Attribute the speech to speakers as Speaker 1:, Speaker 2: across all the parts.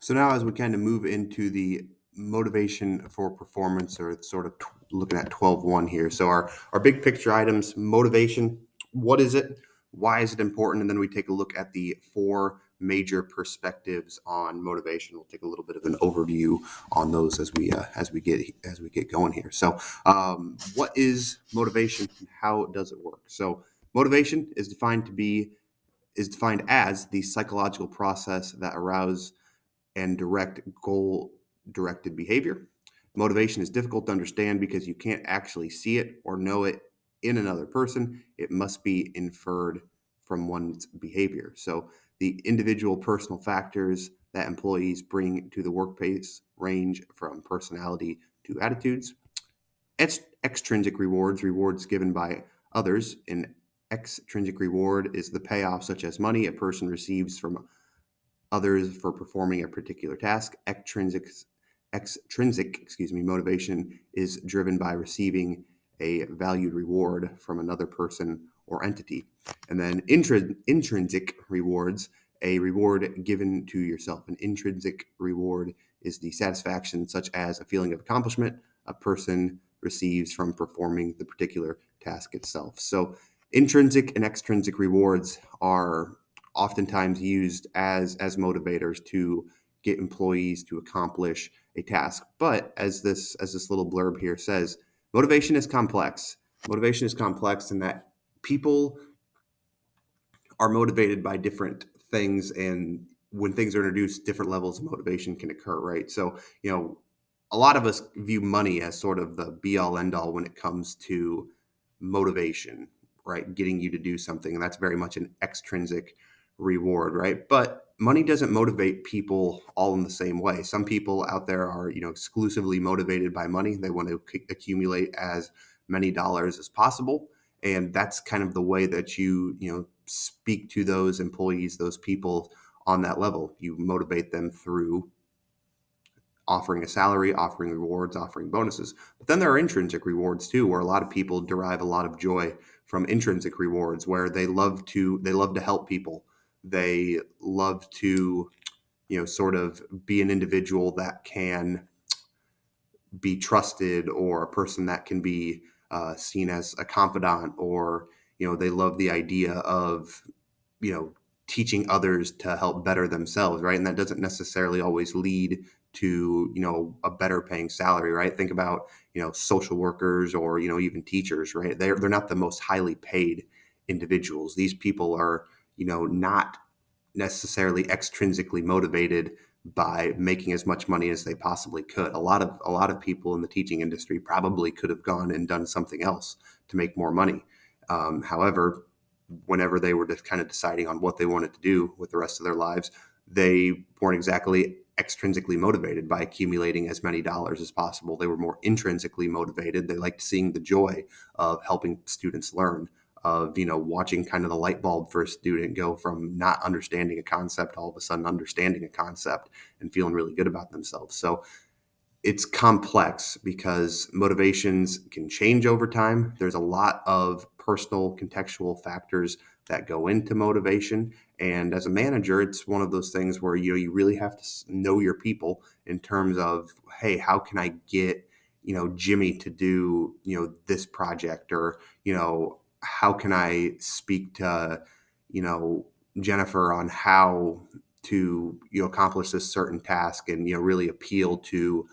Speaker 1: So now, as we kind of move into the motivation for performance, or sort of looking at 12.1 here. So our big picture items: motivation. What is it? Why is it important? And then we take a look at the four major perspectives on motivation. We'll take a little bit of an overview on those as we get going here. So, what is motivation? And how does it work? So, motivation is defined as the psychological process that arouse and direct goal directed behavior. Motivation is difficult to understand because you can't actually see it or know it in another person. It must be inferred from one's behavior. So, the individual personal factors that employees bring to the workplace range from personality to attitudes. Extrinsic rewards given by others. An extrinsic reward is the payoff, such as money, a person receives from others for performing a particular task. Extrinsic motivation is driven by receiving a valued reward from another person or entity. And then intrinsic rewards, a reward given to yourself. An intrinsic reward is the satisfaction, such as a feeling of accomplishment, a person receives from performing the particular task itself. So, intrinsic and extrinsic rewards are oftentimes used as motivators to get employees to accomplish a task. But as this little blurb here says, motivation is complex. Motivation is complex in that people are motivated by different things, and when things are introduced, different levels of motivation can occur, right? So, a lot of us view money as sort of the be all end all when it comes to motivation, right? Getting you to do something. And that's very much an extrinsic reward, right? But money doesn't motivate people all in the same way. Some people out there are, exclusively motivated by money. They want to accumulate as many dollars as possible. And that's kind of the way that you speak to those employees, those people on that level. You motivate them through offering a salary, offering rewards, offering bonuses. But then there are intrinsic rewards too, where a lot of people derive a lot of joy from intrinsic rewards, where they love to help people. They love to, sort of be an individual that can be trusted, or a person that can be seen as a confidant, or they love the idea of you know teaching others to help better themselves, right? And that doesn't necessarily always lead to a better paying salary, right? Think about social workers, or even teachers, right? They're not the most highly paid individuals. These people are not necessarily extrinsically motivated by making as much money as they possibly could. A lot of people in the teaching industry probably could have gone and done something else to make more money. However, whenever they were just kind of deciding on what they wanted to do with the rest of their lives, they weren't exactly extrinsically motivated by accumulating as many dollars as possible. They were more intrinsically motivated. They liked seeing the joy of helping students learn, of watching kind of the light bulb for a student go from not understanding a concept all of a sudden understanding a concept and feeling really good about themselves. So it's complex because motivations can change over time. There's a lot of personal contextual factors that go into motivation. And as a manager, it's one of those things where you really have to know your people in terms of, hey, how can I get Jimmy to do this project, or how can I speak to you know Jennifer on how to accomplish this certain task, and really appeal to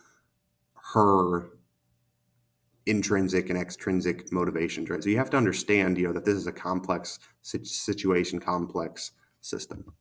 Speaker 1: her intrinsic and extrinsic motivations, right? So you have to understand, that this is a complex situation, complex system.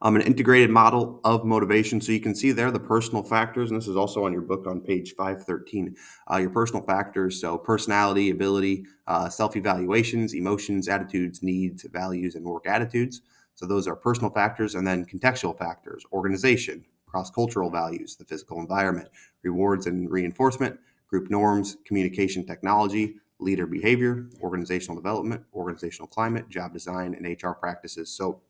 Speaker 1: An integrated model of motivation. So you can see there the personal factors, and this is also on your book on page 513. Your personal factors, so personality, ability, self-evaluations, emotions, attitudes, needs, values, and work attitudes. So those are personal factors. And then contextual factors: organization, cross-cultural values, the physical environment, rewards and reinforcement, group norms, communication technology, leader behavior, organizational development, organizational climate, job design, and HR practices. So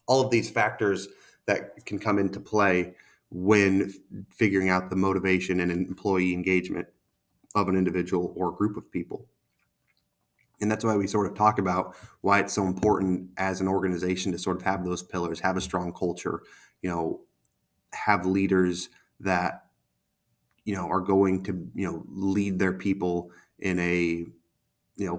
Speaker 1: all of these factors that can come into play when figuring out the motivation and employee engagement of an individual or group of people. And that's why we sort of talk about why it's so important as an organization to sort of have those pillars, have a strong culture, have leaders that, are going to, lead their people in a,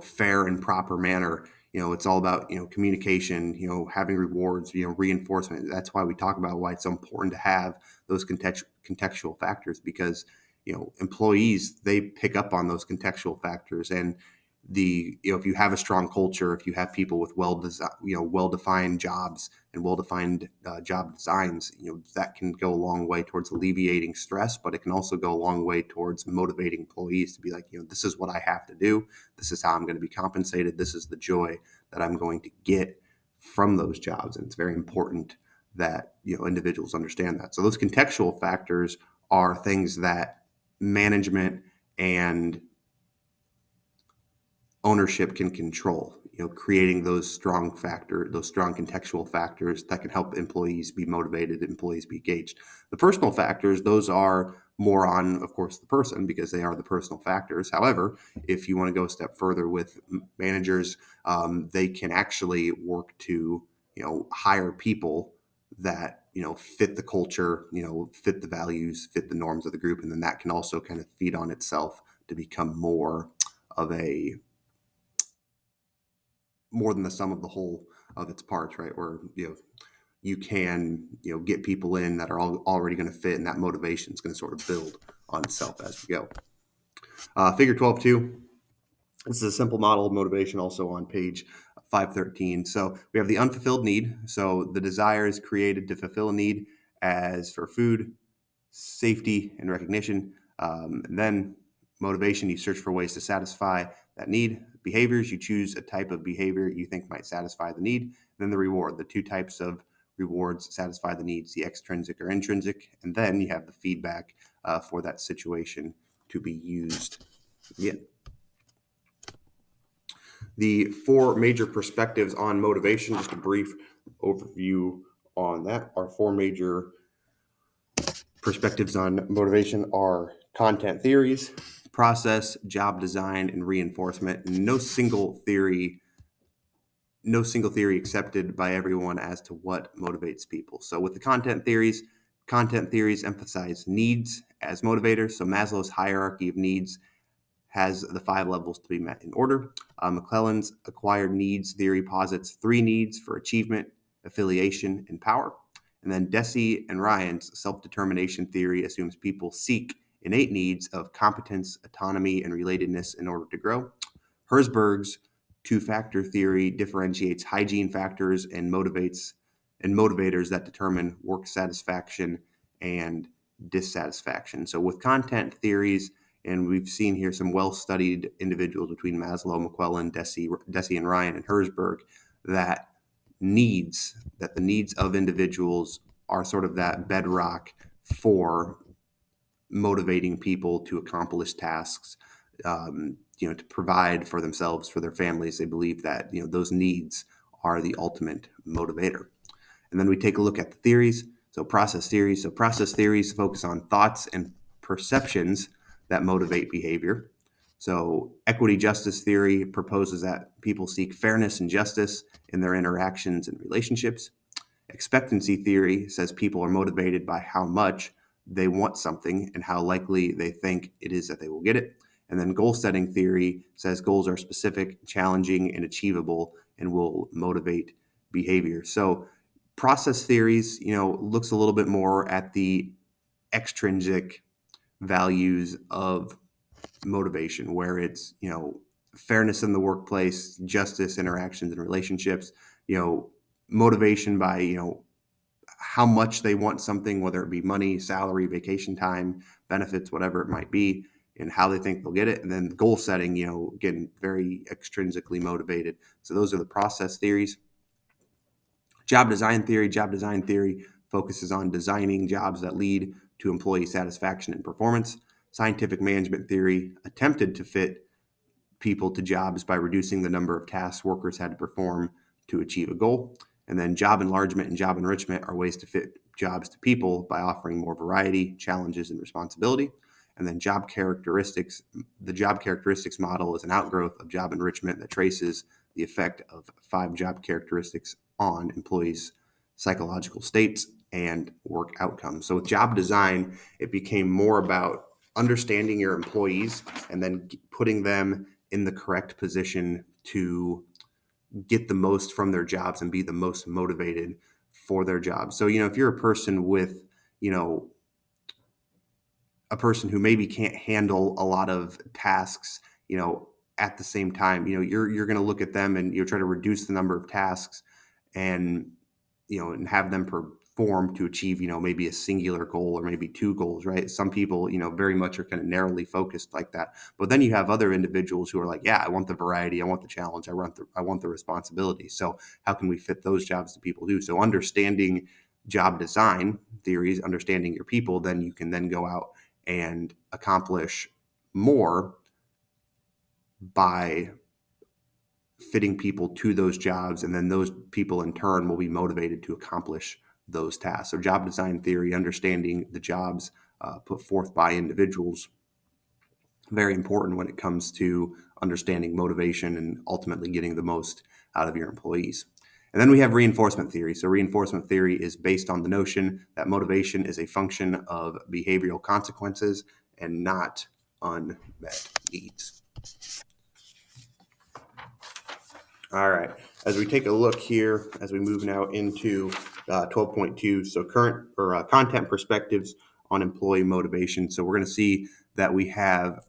Speaker 1: fair and proper manner. It's all about, communication, having rewards, reinforcement. That's why we talk about why it's so important to have those contextual factors, because, employees, they pick up on those contextual factors. And if you have a strong culture, if you have people with well-defined jobs and well-defined job designs, that can go a long way towards alleviating stress, but it can also go a long way towards motivating employees to be like, this is what I have to do. This is how I'm going to be compensated. This is the joy that I'm going to get from those jobs. And it's very important that, individuals understand that. So those contextual factors are things that management and ownership can control, creating those strong contextual factors that can help employees be motivated, employees be engaged. The personal factors, those are more on, of course, the person, because they are the personal factors. However, if you want to go a step further with managers, they can actually work to, hire people that, fit the culture, fit the values, fit the norms of the group. And then that can also kind of feed on itself to become more than the sum of the whole of its parts, right? Where, you can, get people in that are already going to fit, and that motivation is going to sort of build on itself as we go. Figure 12.2. This is a simple model of motivation, also on page 513. So we have the unfulfilled need. So the desire is created to fulfill a need, as for food, safety, and recognition. And then motivation, you search for ways to satisfy that need. Behaviors, you choose a type of behavior you think might satisfy the need. And then the reward, the two types of rewards satisfy the needs, the extrinsic or intrinsic. And then you have the feedback for that situation to be used. Yeah. The four major perspectives on motivation, just a brief overview on that. Our four major perspectives on motivation are content theories, process, job design, and reinforcement. No single theory accepted by everyone as to what motivates people. So with the content theories emphasize needs as motivators. So Maslow's hierarchy of needs has the 5 levels to be met in order. McClelland's acquired needs theory posits 3 needs for achievement, affiliation, and power. And then Deci and Ryan's self-determination theory assumes people seek innate needs of competence, autonomy, and relatedness in order to grow. Herzberg's 2-factor theory differentiates hygiene factors and motivators that determine work satisfaction and dissatisfaction. So with content theories, and we've seen here some well-studied individuals between Maslow, McClelland, Deci and Ryan, and Herzberg, that the needs of individuals are sort of that bedrock for motivating people to accomplish tasks, to provide for themselves, for their families. They believe that, those needs are the ultimate motivator. And then we take a look at the theories. So process theories. So process theories focus on thoughts and perceptions that motivate behavior. So equity justice theory proposes that people seek fairness and justice in their interactions and relationships. Expectancy theory says people are motivated by how much they want something and how likely they think it is that they will get it. And then goal setting theory says goals are specific, challenging, and achievable and will motivate behavior. So process theories, looks a little bit more at the extrinsic values of motivation, where it's, fairness in the workplace, justice, interactions and relationships, motivation by, how much they want something, whether it be money, salary, vacation time, benefits, whatever it might be, and how they think they'll get it. And then goal setting, getting very extrinsically motivated. So those are the process theories. Job design theory focuses on designing jobs that lead to employee satisfaction and performance. Scientific management theory attempted to fit people to jobs by reducing the number of tasks workers had to perform to achieve a goal. And then job enlargement and job enrichment are ways to fit jobs to people by offering more variety, challenges, and responsibility. And then job characteristics, the job characteristics model is an outgrowth of job enrichment that traces the effect of 5 job characteristics on employees' psychological states and work outcomes. So with job design, it became more about understanding your employees and then putting them in the correct position to get the most from their jobs and be the most motivated for their jobs. So, if you're a person with, a person who maybe can't handle a lot of tasks, at the same time, you're going to look at them and try to reduce the number of tasks and, and have them perform to achieve, maybe a singular goal or maybe 2 goals, right? Some people, very much are kind of narrowly focused like that. But then you have other individuals who are like, yeah, I want the variety, I want the challenge, I want the responsibility. So how can we fit those jobs to people do? So understanding job design theories, understanding your people, then you can then go out and accomplish more by fitting people to those jobs, and then those people in turn will be motivated to accomplish those tasks. So job design theory, understanding the jobs put forth by individuals, very important when it comes to understanding motivation and ultimately getting the most out of your employees. And then we have reinforcement theory. So reinforcement theory is based on the notion that motivation is a function of behavioral consequences and not unmet needs. All right. As we take a look here, as we move now into 12.2, so current or content perspectives on employee motivation. So we're going to see that we have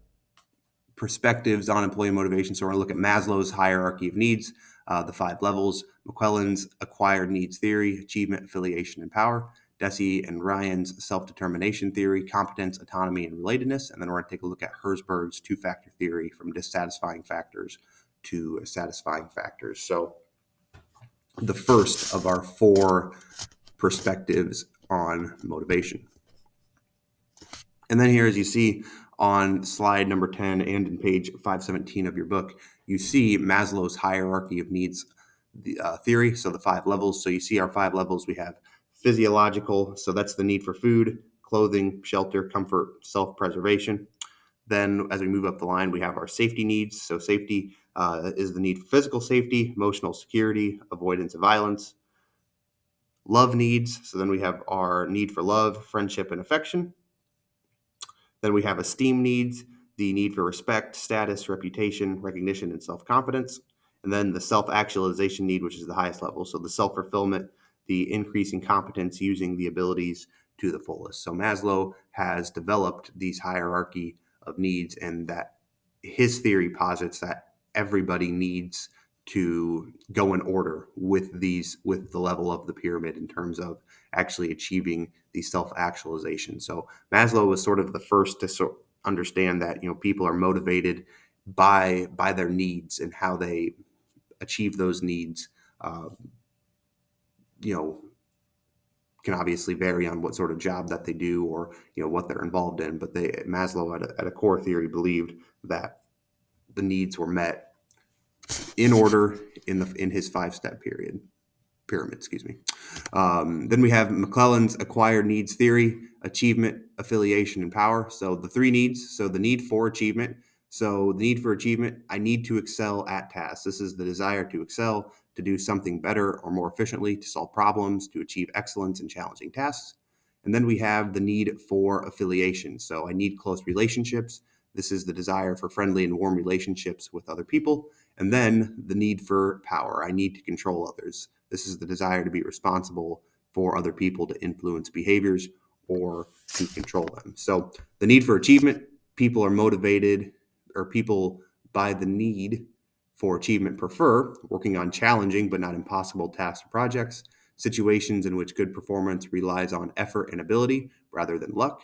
Speaker 1: perspectives on employee motivation. So we're going to look at Maslow's hierarchy of needs, the 5 levels, McClelland's acquired needs theory, achievement, affiliation, and power, Deci and Ryan's self-determination theory, competence, autonomy, and relatedness. And then we're going to take a look at Herzberg's 2-factor theory, from dissatisfying factors to satisfying factors. So the first of our 4 perspectives on motivation. And then here, as you see on slide number 10 and in page 517 of your book, you see Maslow's hierarchy of needs theory, so the 5 levels. So you see our 5 levels. We have physiological, so that's the need for food, clothing, shelter, comfort, self-preservation. Then as we move up the line, we have our safety needs. So safety is the need for physical safety, emotional security, avoidance of violence. Love needs, so then we have our need for love, friendship, and affection. Then we have esteem needs, the need for respect, status, reputation, recognition, and self-confidence. And then the self-actualization need, which is the highest level. So the self-fulfillment, the increasing competence, using the abilities to the fullest. So Maslow has developed these hierarchy of needs, and that his theory posits that everybody needs to go in order with the level of the pyramid in terms of actually achieving the self-actualization. So Maslow was sort of the first to understand that people are motivated by their needs, and how they achieve those needs can obviously vary on what sort of job that they do, or what they're involved in. But Maslow at a core theory believed that the needs were met in order in his 5-step pyramid, excuse me. Then we have McClelland's acquired needs theory, achievement, affiliation, and power. So the 3 needs. So the need for achievement. So the need for achievement, I need to excel at tasks. This is the desire to excel, to do something better or more efficiently, to solve problems, to achieve excellence in challenging tasks. And then we have the need for affiliation. So I need close relationships. This is the desire for friendly and warm relationships with other people. And then the need for power. I need to control others. This is the desire to be responsible for other people, to influence behaviors or to control them. So the need for achievement, people are motivated, or people by the need for achievement prefer working on challenging but not impossible tasks or projects, situations in which good performance relies on effort and ability rather than luck,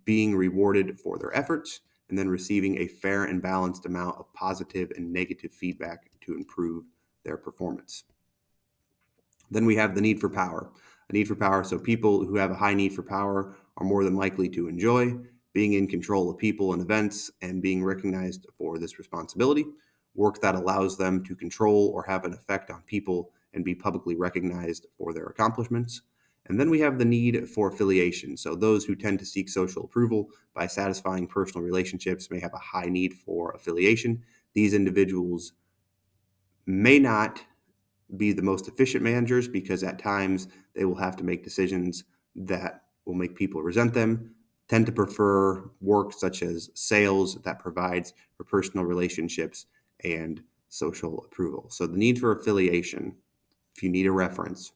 Speaker 1: being rewarded for their efforts, and then receiving a fair and balanced amount of positive and negative feedback to improve their performance. Then we have the need for power. A need for power. So people who have a high need for power are more than likely to enjoy being in control of people and events and being recognized for this responsibility. Work that allows them to control or have an effect on people and be publicly recognized for their accomplishments. And then we have the need for affiliation. So those who tend to seek social approval by satisfying personal relationships may have a high need for affiliation. These individuals may not be the most efficient managers because at times they will have to make decisions that will make people resent them, tend to prefer work such as sales that provides for personal relationships and social approval. So the need for affiliation, if you need a reference,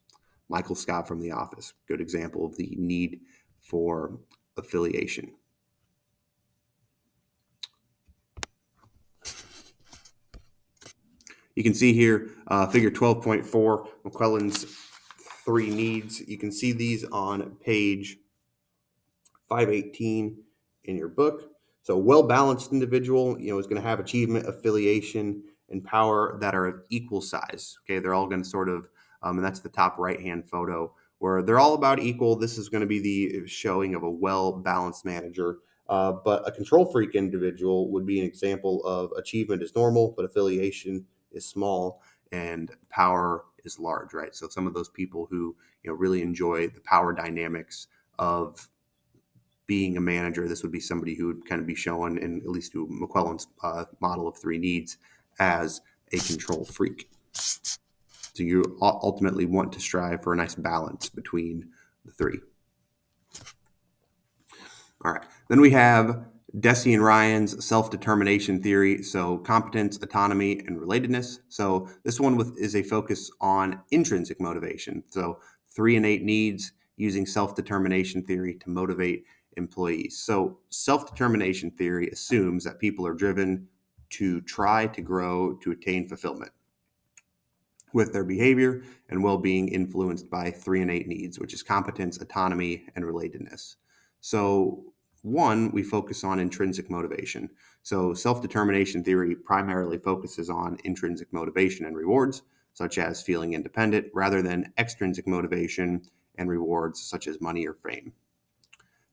Speaker 1: Michael Scott from The Office, good example of the need for affiliation. You can see here, figure 12.4, McClellan's 3 needs. You can see these on page 518 in your book. So a well-balanced individual, is going to have achievement, affiliation, and power that are of equal size. Okay, they're all going to sort of, and that's the top right-hand photo, where they're all about equal. This is going to be the showing of a well-balanced manager. But a control freak individual would be an example of achievement is normal, but affiliation is small and power is large, right? So some of those people who really enjoy the power dynamics of being a manager, this would be somebody who would kind of be shown, in at least to McClellan's model of 3 needs, as a control freak. So you ultimately want to strive for a nice balance between the 3. All right. Then we have Deci and Ryan's self-determination theory. So competence, autonomy, and relatedness. So this one is a focus on intrinsic motivation. So 3 and 8 needs using self-determination theory to motivate employees. So self-determination theory assumes that people are driven to try to grow to attain fulfillment, with their behavior and well-being influenced by 3 and 8 needs, which is competence, autonomy, and relatedness. So 1, we focus on intrinsic motivation. So self-determination theory primarily focuses on intrinsic motivation and rewards, such as feeling independent, rather than extrinsic motivation and rewards, such as money or fame.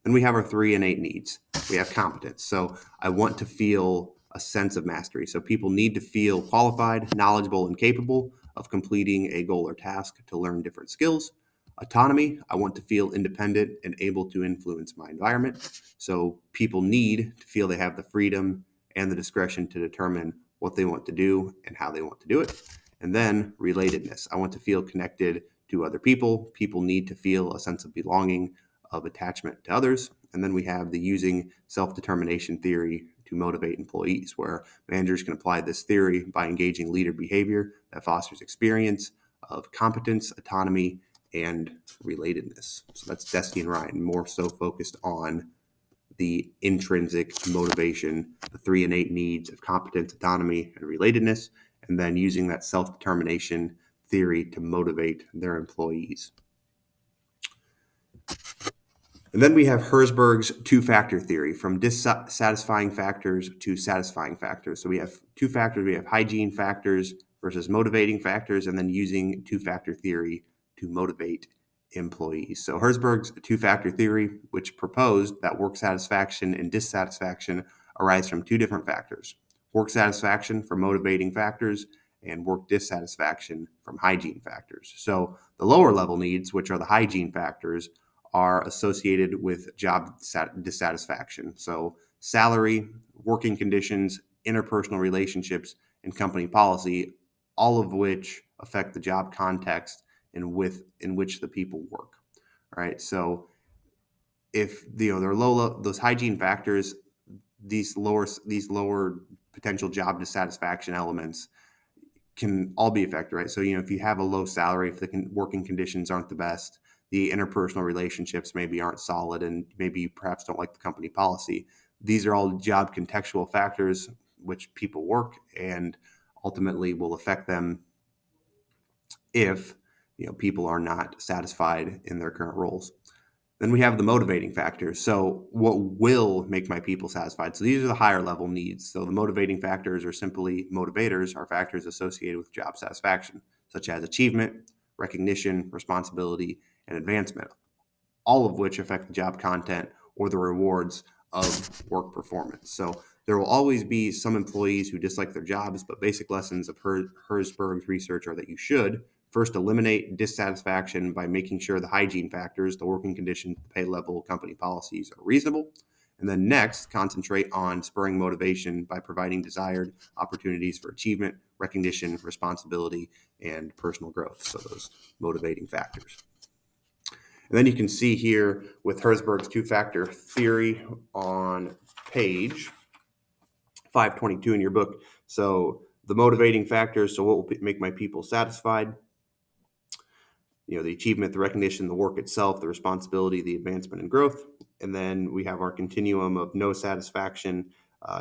Speaker 1: Then we have our 3 and 8 needs. We have competence. So I want to feel a sense of mastery. So people need to feel qualified, knowledgeable, and capable of completing a goal or task to learn different skills. Autonomy, I want to feel independent and able to influence my environment. So people need to feel they have the freedom and the discretion to determine what they want to do and how they want to do it. And then relatedness, I want to feel connected to other people. People need to feel a sense of belonging, of attachment to others. And then we have the using self-determination theory to motivate employees, where managers can apply this theory by engaging leader behavior that fosters experience of competence, autonomy, and relatedness. So that's Deci and Ryan, more so focused on the intrinsic motivation, the 3 and 8 needs of competence, autonomy, and relatedness, and then using that self-determination theory to motivate their employees. And then we have Herzberg's 2-factor theory, from dissatisfying factors to satisfying factors. So we have 2 factors. We have hygiene factors versus motivating factors, and then using 2-factor theory to motivate employees. So Herzberg's 2-factor theory, which proposed that work satisfaction and dissatisfaction arise from 2 different factors: work satisfaction from motivating factors and work dissatisfaction from hygiene factors. So the lower level needs, which are the hygiene factors, are associated with job dissatisfaction. So salary, working conditions, interpersonal relationships, and company policy, all of which affect the job context in which the people work. Right. So if they're low, those hygiene factors, these lower potential job dissatisfaction elements can all be affected, right? So, if you have a low salary, if the working conditions aren't the best, the interpersonal relationships maybe aren't solid, and maybe you perhaps don't like the company policy. These are all job contextual factors which people work and ultimately will affect them if people are not satisfied in their current roles. Then we have the motivating factors. So what will make my people satisfied? So these are the higher level needs. So the motivating factors, or simply motivators, are factors associated with job satisfaction, such as achievement, recognition, responsibility, and advancement, all of which affect the job content or the rewards of work performance. So there will always be some employees who dislike their jobs, but basic lessons of Herzberg's research are that you should First, eliminate dissatisfaction by making sure the hygiene factors, the working conditions, the pay level, company policies are reasonable. And then next, concentrate on spurring motivation by providing desired opportunities for achievement, recognition, responsibility, and personal growth. So those motivating factors. And then you can see here with Herzberg's two-factor theory on page 522 in your book. So the motivating factors, so what will make my people satisfied? The achievement, the recognition, the work itself, the responsibility, the advancement and growth. And then we have our continuum of no satisfaction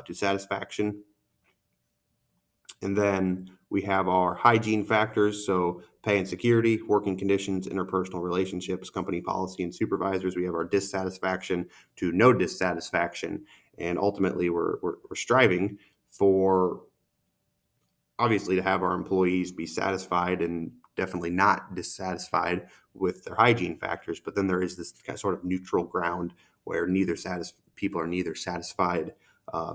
Speaker 1: to satisfaction. And then we have our hygiene factors, so pay and security, working conditions, interpersonal relationships, company policy, and supervisors. We have our dissatisfaction to no dissatisfaction. And ultimately, we're striving for, obviously, to have our employees be satisfied and definitely not dissatisfied with their hygiene factors. But then there is this kind of sort of neutral ground where people are neither satisfied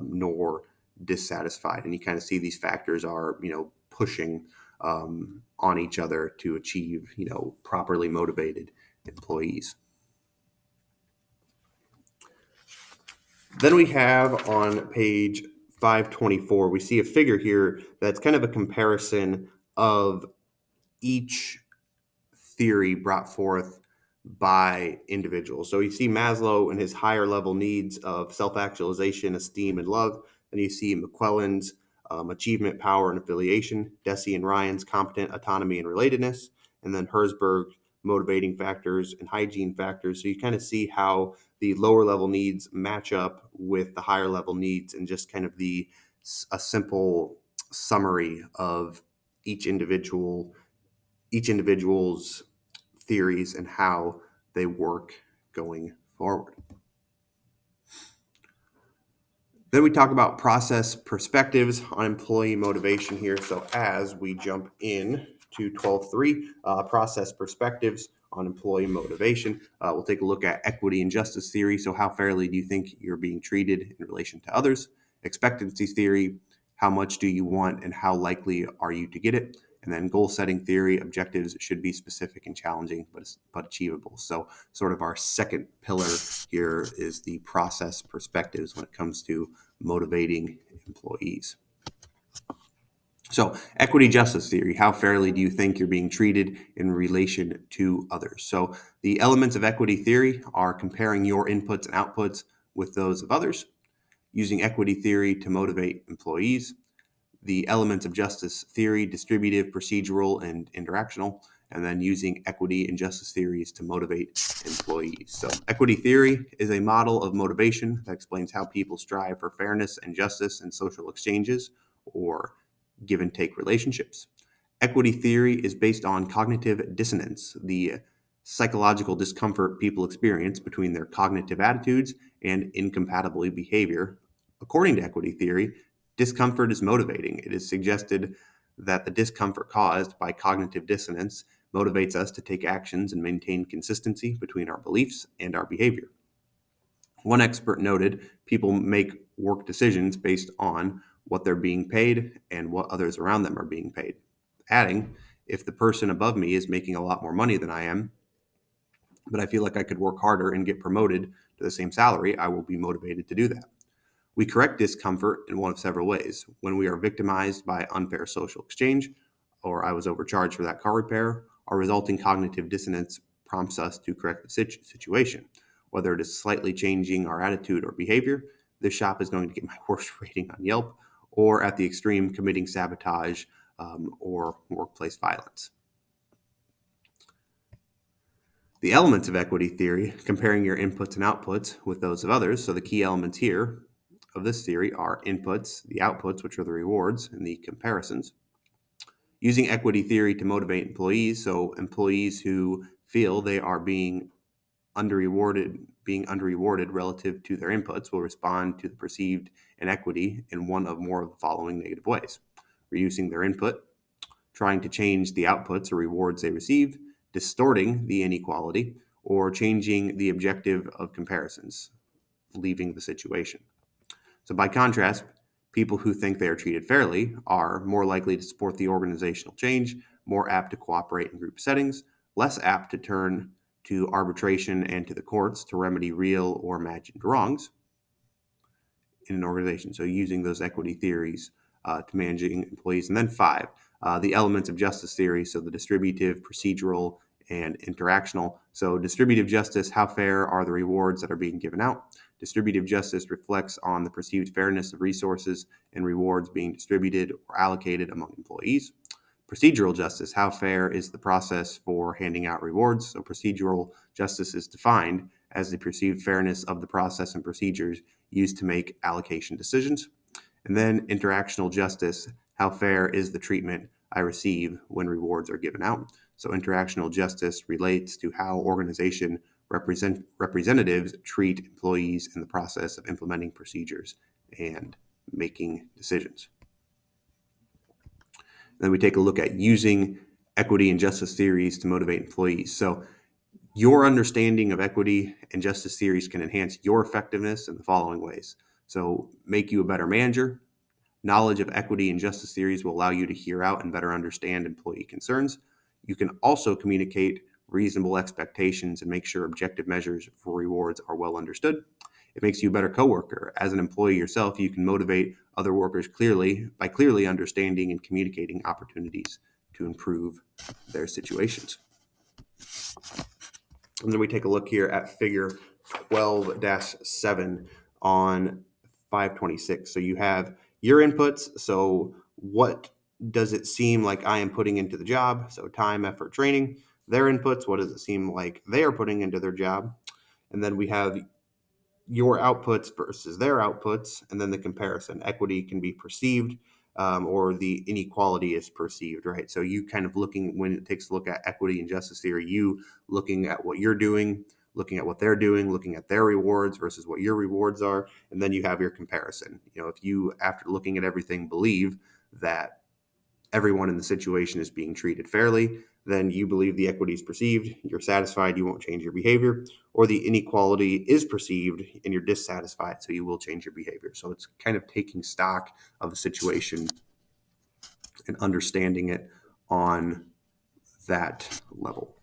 Speaker 1: nor dissatisfied, and you kind of see these factors are pushing on each other to achieve properly motivated employees. Then we have on page 524, we see a figure here that's kind of a comparison of each theory brought forth by individuals. So you see Maslow and his higher level needs of self-actualization, esteem, and love. And you see McClelland's achievement, power, and affiliation, Deci and Ryan's competent autonomy and relatedness, and then Herzberg motivating factors and hygiene factors. So you kind of see how the lower level needs match up with the higher level needs, and just kind of a simple summary of each individual's theories and how they work going forward. Then we talk about process perspectives on employee motivation here. So as we jump in to 12.3, process perspectives on employee motivation, we'll take a look at equity and justice theory. So how fairly do you think you're being treated in relation to others? Expectancy theory, how much do you want and how likely are you to get it? And then goal setting theory, objectives should be specific and challenging, but achievable. So sort of our second pillar here is the process perspectives when it comes to motivating employees. So equity justice theory, how fairly do you think you're being treated in relation to others? So the elements of equity theory are comparing your inputs and outputs with those of others, using equity theory to motivate employees, the elements of justice theory, distributive, procedural, and interactional, and then using equity and justice theories to motivate employees. So equity theory is a model of motivation that explains how people strive for fairness and justice in social exchanges or give and take relationships. Equity theory is based on cognitive dissonance, the psychological discomfort people experience between their cognitive attitudes and incompatible behavior. According to equity theory, discomfort is motivating. It is suggested that the discomfort caused by cognitive dissonance motivates us to take actions and maintain consistency between our beliefs and our behavior. One expert noted, people make work decisions based on what they're being paid and what others around them are being paid. Adding, if the person above me is making a lot more money than I am, but I feel like I could work harder and get promoted to the same salary, I will be motivated to do that. We correct discomfort in one of several ways. When we are victimized by unfair social exchange, or I was overcharged for that car repair, our resulting cognitive dissonance prompts us to correct the situation. Whether it is slightly changing our attitude or behavior, this shop is going to get my worst rating on Yelp, or at the extreme, committing sabotage or workplace violence. The elements of equity theory, comparing your inputs and outputs with those of others. So the key elements here of this theory are inputs, the outputs, which are the rewards, and the comparisons. Using equity theory to motivate employees, so employees who feel they are being underrewarded relative to their inputs will respond to the perceived inequity in one of more of the following negative ways: reducing their input, trying to change the outputs or rewards they receive, distorting the inequality, or changing the objective of comparisons, leaving the situation. So by contrast, people who think they are treated fairly are more likely to support the organizational change, more apt to cooperate in group settings, less apt to turn to arbitration and to the courts to remedy real or imagined wrongs in an organization. So using those equity theories to managing employees. And then 5, the elements of justice theory. So the distributive, procedural, and interactional. So distributive justice, how fair are the rewards that are being given out? Distributive justice reflects on the perceived fairness of resources and rewards being distributed or allocated among employees. Procedural justice, how fair is the process for handing out rewards? So procedural justice is defined as the perceived fairness of the process and procedures used to make allocation decisions. And then interactional justice, how fair is the treatment I receive when rewards are given out? So interactional justice relates to how organization representatives treat employees in the process of implementing procedures and making decisions. Then we take a look at using equity and justice theories to motivate employees. So your understanding of equity and justice theories can enhance your effectiveness in the following ways. So make you a better manager. Knowledge of equity and justice theories will allow you to hear out and better understand employee concerns. You can also communicate reasonable expectations and make sure objective measures for rewards are well understood. It makes you a better coworker. As an employee yourself, you can motivate other workers clearly by clearly understanding and communicating opportunities to improve their situations. And then we take a look here at figure 12-7 on 526. So you have your inputs. So what does it seem like I am putting into the job? So time, effort, training. Their inputs, what does it seem like they are putting into their job? And then we have your outputs versus their outputs, and then the comparison. Equity can be perceived, or the inequality is perceived, right? So you kind of looking, when it takes a look at equity and justice theory, you looking at what you're doing, looking at what they're doing, looking at their rewards versus what your rewards are, and then you have your comparison. If you, after looking at everything, believe that everyone in the situation is being treated fairly, then you believe the equity is perceived, you're satisfied, you won't change your behavior, or the inequality is perceived and you're dissatisfied, so you will change your behavior. So it's kind of taking stock of the situation and understanding it on that level.